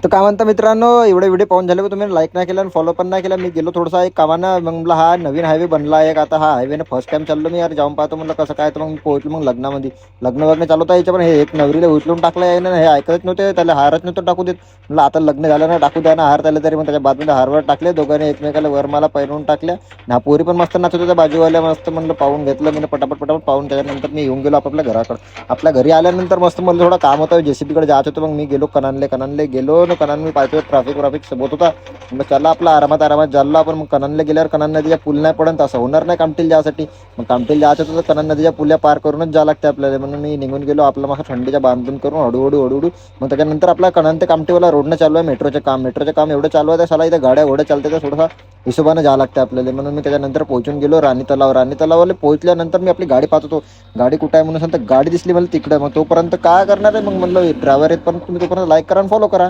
तर काय म्हणता मित्रांनो, एवढे व्हिडिओ पाहून झाले तुम्ही लाईक नाही केला आणि फॉलो पण नाही केला. मी गेलो थोडासा एक कामानं, मग म्हणलं हा नवीन हायवे बनला एक, आता हा हायवेनं फर्स्ट टाइम चाललो मी यार, जाऊन पाहतो म्हणलं कसं काय. तर मग मी पोहोचलो मग लग्नामध्ये. लग्न वग्न चालू होतं याच्या, पण हे एक नवरीला उचलून टाकलं आहे ना, हे ऐकत नव्हते, त्याला हारच नव्हतं टाकू देत. म्हणलं आता लग्न झालं ना, टाकू द्या ना हार त्याला तरी. मग त्याच्या बाजूला हारवर टाकले, दोघांनी एकमेकाला वरमाला पहिरून टाकल्या ना. पोरी पण मस्त नाचत होत्या बाजूवाल्या, मस्त म्हणलं पाहून घेतलं मी पटापट पटापट पाहून. त्याच्यानंतर मी येऊन गेलो आपापल्या घराकडे. आपल्या घरी आल्यानंतर मस्त मला थोडं काम होतं, जेसीबीकडे जात होतं. मग मी गेलो कनानले गेलो ना. कनान मी पाहतो ट्रॅफिक सोबत होता. मग चला आपला आरामात चाललो आपण. मग कनानला गेल्यावर कनान नदीच्या पूल नाही पडत, असं होणार नाही कामठीला जायसाठी. मग कामठीला जायचं होतं तर कनान नदीच्या पुल्या पार करूनच जावं लागते आपल्याला. म्हणून मी निघून गेलो आपला मग थंडीच्या बांधून करून हळूहळू. मग त्याच्यानंतर आपला कनान ते कामठीवाला रोडनं चालू आहे मेट्रोचं काम एवढं चालू आहे. त्याला इथं गाड्या एवढ्या चालते तर थोडासा हिशोबाने जावं लागतं आपल्याला. म्हणून मी त्याच्यानंतर पोहोचून गेलो राणी तलावाला पोहोचल्यानंतर मी आपली गाडी पाहत होतो. गाडी कुठं आहे म्हणून सांगता, गाडी दिसली मला तिकडे. मग तोपर्यंत काय करणार आहे, मग म्हणलं ड्रायव्हर आहेत पण तुम्ही तोपर्यंत लाईक करा आणि फॉलो करा.